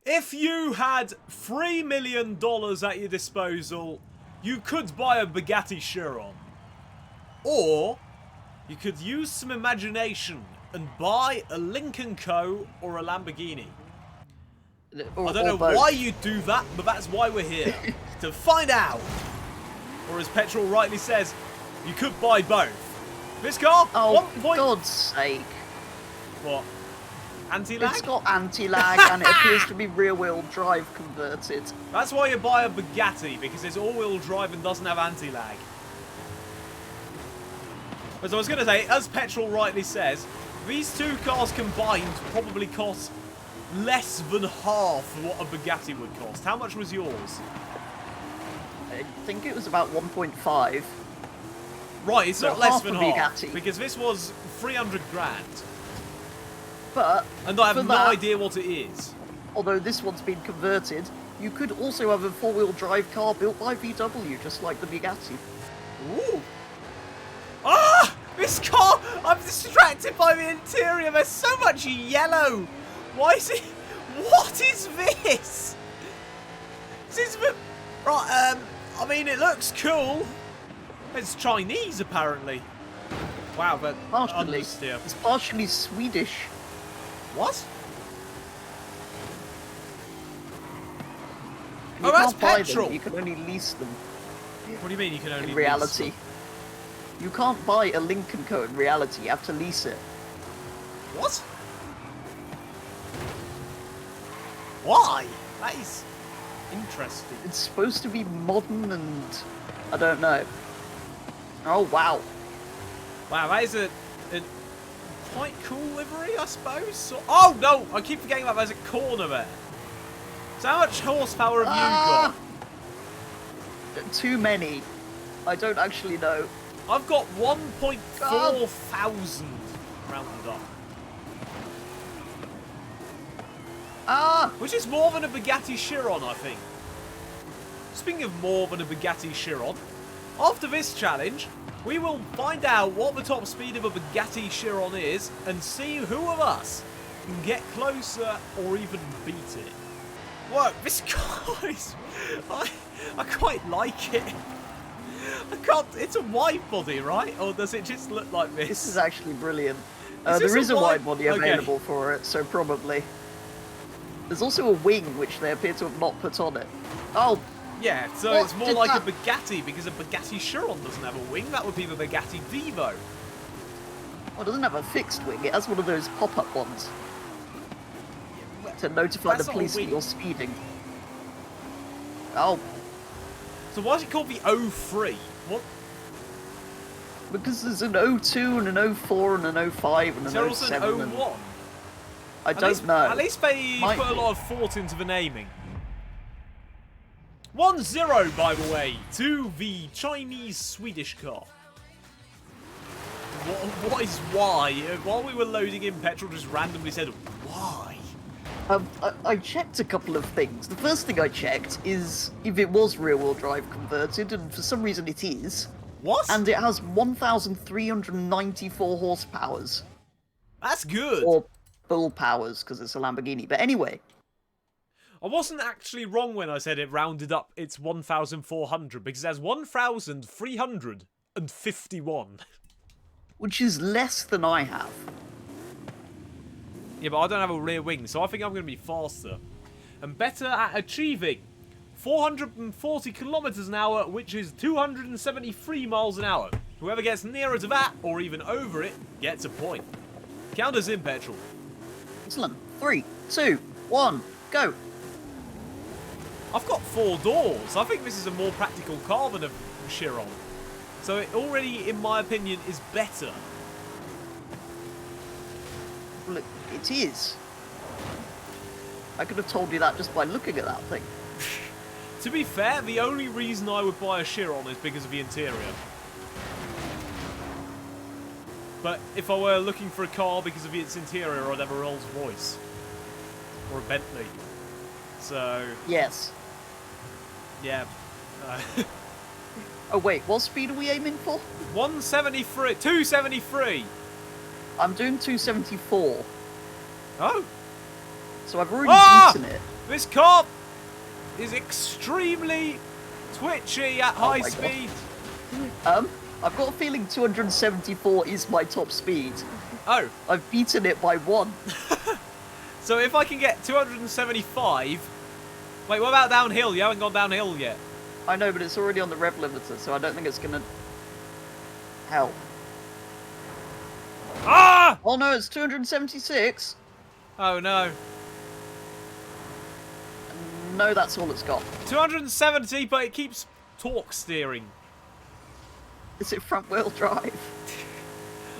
If you had $3 million at your disposal, you could buy a Bugatti Chiron. Or you could use some imagination and buy a Lincoln Co. or a Lamborghini. I don't know why you'd do that, but that's why we're here. To find out. Or as Petrol rightly says, you could buy both. This car, oh, for God's sake. What? Anti-lag? It's got anti-lag and it appears to be rear-wheel drive converted. That's why you buy a Bugatti, because it's all-wheel drive and doesn't have anti-lag. As I was going to say, as Petrol rightly says, these two cars combined probably cost less than half of what a Bugatti would cost. How much was yours? I think it was about 1.5. Right, it's not less than half, Bugatti. because this was 300 grand. But and I have no idea what it is. Although this one's been converted, you could also have a four-wheel drive car built by VW, just like the Bugatti. Ooh. Ah! This car! I'm distracted by the interior. There's so much yellow. Why is it? What is this? This is right. I mean, it looks cool. It's Chinese, apparently. Wow, but partially. It's partially Swedish. What? You that's can't buy petrol. them, you can only lease them. What do you mean you can only in reality? lease them? You can't buy a Lincoln Co. in reality, you have to lease it. What? Why? That is interesting. It's supposed to be modern and... I don't know. Oh, wow. Wow, that is a quite cool livery, I suppose. So, oh, no! I keep forgetting about there's a corner there. So how much horsepower have you got? Too many. I don't actually know. I've got 1.4 thousand rounded up. Which is more than a Bugatti Chiron, I think. Speaking of more than a Bugatti Chiron, after this challenge, we will find out what the top speed of a Bugatti Chiron is and see who of us can get closer or even beat it. Whoa, this car is... I quite like it. I can't... It's a wide body, right? Or does it just look like this? This is actually brilliant. There is a wide body available for it, so probably. There's also a wing, which they appear to have not put on it. Oh! Yeah, so it's more like a Bugatti, because a Bugatti Chiron doesn't have a wing. That would be the Bugatti Divo. Well, it doesn't have a fixed wing. It has one of those pop-up ones. To notify the police that you're speeding. Oh. So why is it called the 03? What? Because there's an 02 and an 04 and an 05 and an 07. Is there also an 01? I don't know. At least they put a lot of thought into the naming. 1-0, by the way, to the Chinese-Swedish car. What is why? While we were loading in, Petrol just randomly said, why? I checked a couple of things. The first thing I checked is if it was rear-wheel drive converted, and for some reason it is. What? And it has 1,394 horsepowers. That's good. Or full powers, because it's a Lamborghini. But anyway. I wasn't actually wrong when I said it rounded up it's 1,400, because it has 1,351. Which is less than I have. Yeah, but I don't have a rear wing, so I think I'm going to be faster. And better at achieving 440 kilometers an hour, which is 273 miles an hour. Whoever gets nearer to that, or even over it, gets a point. Count us in, Petrol. Excellent. 3, 2, 1, go. I've got 4 doors. I think this is a more practical car than a Chiron. So it already, in my opinion, is better. Look, it is. I could have told you that just by looking at that thing. To be fair, the only reason I would buy a Chiron is because of the interior. But if I were looking for a car because of its interior, I'd have a Rolls Royce. Or a Bentley. So... Yes. Yeah. Oh wait, what speed are we aiming for? 173. 273. I'm doing 274. Oh. So I've already beaten it. This car is extremely twitchy at high my speed. I've got a feeling 274 is my top speed. Oh. I've beaten it by 1. So if I can get 275... Wait, what about downhill? You haven't gone downhill yet. I know, but it's already on the rev limiter, so I don't think it's gonna help. Ah! Oh no, it's 276. Oh no. No, that's all it's got. 270, but it keeps torque steering. Is it front wheel drive?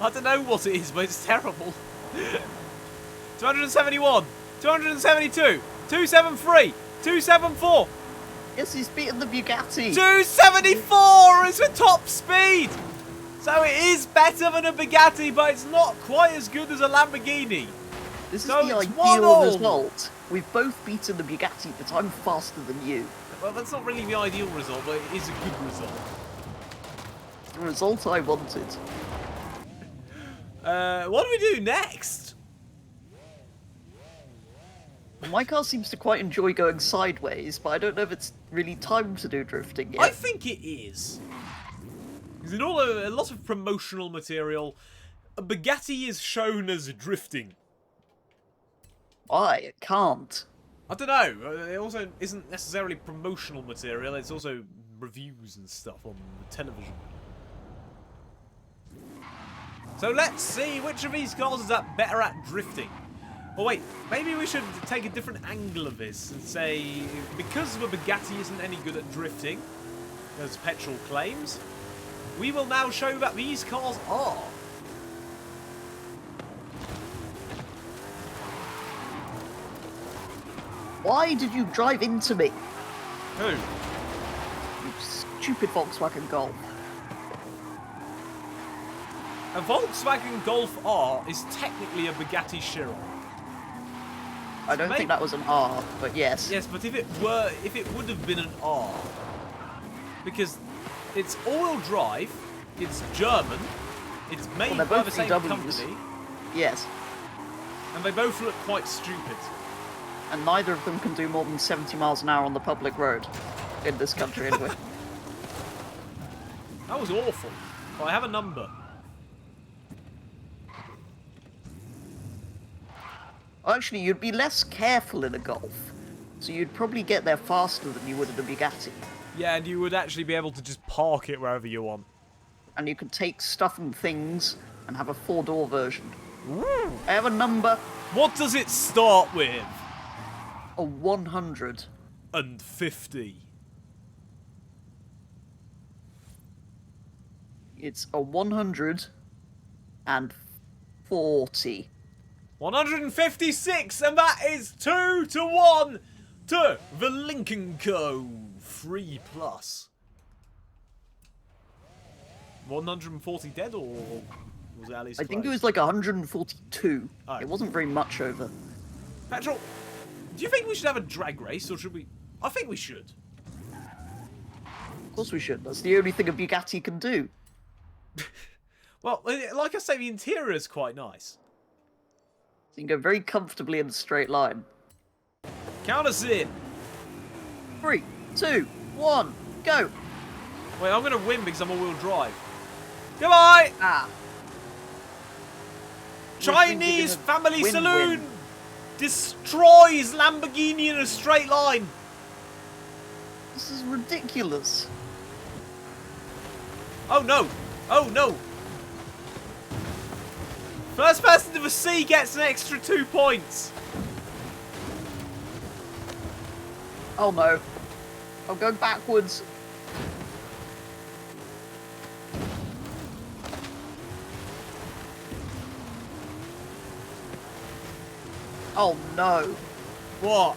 I don't know what it is, but it's terrible. 271, 272, 273, 274. Yes, he's beaten the Bugatti. 274 is the top speed. So it is better than a Bugatti, but it's not quite as good as a Lamborghini. This is So the it's ideal result. We've both beaten the Bugatti, but I'm faster than you. Well, that's not really the ideal result, but it is a good result. The result I wanted. What do we do next? My car seems to quite enjoy going sideways, but I don't know if it's really time to do drifting yet. I think it is. Because in a lot of promotional material, a Bugatti is shown as drifting. Why? It can't. I don't know. It also isn't necessarily promotional material. It's also reviews and stuff on television. So let's see which of these cars is better at drifting. Oh wait, maybe we should take a different angle of this and say, because the Bugatti isn't any good at drifting, as petrol claims, we will now show that these cars are. Why did you drive into me? Who? You stupid Volkswagen Golf. A Volkswagen Golf R is technically a Bugatti Chiron. I don't think that was an R, but yes. Yes, but if it would have been an R, because it's all-wheel drive, it's German, it's made by the same company. Yes. And they both look quite stupid. And neither of them can do more than 70 miles an hour on the public road. In this country, anyway. That was awful. But I have a number. Actually, you'd be less careful in a Golf. So you'd probably get there faster than you would in a Bugatti. Yeah, and you would actually be able to just park it wherever you want. And you could take stuff and things and have a 4-door version. Ooh. I have a number. What does it start with? A 100. And 50. It's a 140. 156, and that is 2-1 to the Lincoln Co. 3 Plus. 140 dead, or was it at least I think it close? was like 142. Oh. It wasn't very much over. Petrol, do you think we should have a drag race, or should we? I think we should. Of course we should. That's the only thing a Bugatti can do. Well, like I say, the interior is quite nice. So you can go very comfortably in a straight line. Count us in. 3, 2, 1, go! Wait, I'm going to win because I'm all-wheel drive. Goodbye! Ah. Chinese family saloon destroys Lamborghini in a straight line. This is ridiculous. Oh no! Oh no! First person to the sea gets an extra 2 points. Oh no. I'm going backwards. Oh no. What?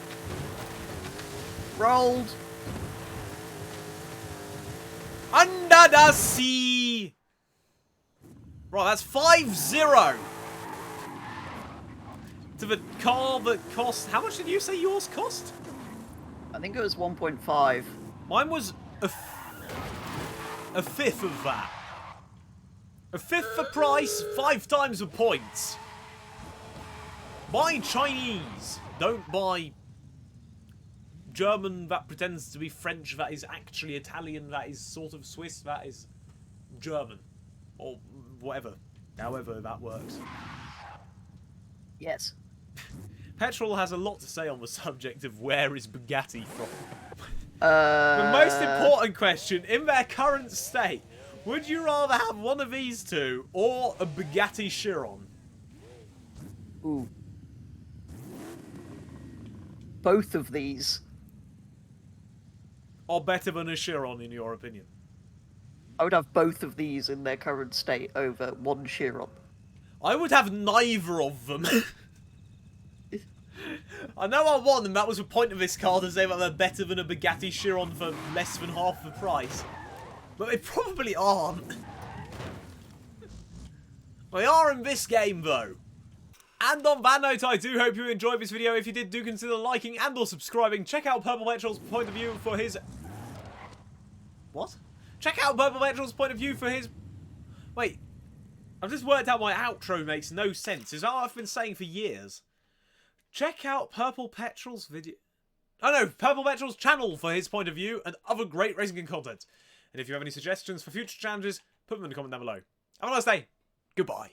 Rolled. Under the sea. Right, that's 5-0. To the car that cost... How much did you say yours cost? I think it was 1.5. Mine was a fifth of that. A fifth the price, 5 times the points. Buy Chinese. Don't buy German that pretends to be French that is actually Italian, that is sort of Swiss, that is German. Or whatever. However that works. Yes. Petrol has a lot to say on the subject of where is Bugatti from. The most important question, in their current state, would you rather have one of these two or a Bugatti Chiron? Ooh. Both of these Are better than a Chiron, in your opinion? I would have both of these in their current state over one Chiron. I would have neither of them. I know I won, and that was the point of this car, to say that they're better than a Bugatti Chiron for less than half the price. But they probably aren't. They are in this game, though. And on that note, I do hope you enjoyed this video. If you did, do consider liking and or subscribing. Check out Purple Petrol's point of view for his... What? Check out Purple Petrol's point of view for his... Wait. I've just worked out my outro makes no sense. Is that what I've been saying for years? Check out Purple Petrol's video... Oh no, Purple Petrol's channel for his point of view and other great racing content. And if you have any suggestions for future challenges, put them in the comment down below. Have a nice day. Goodbye.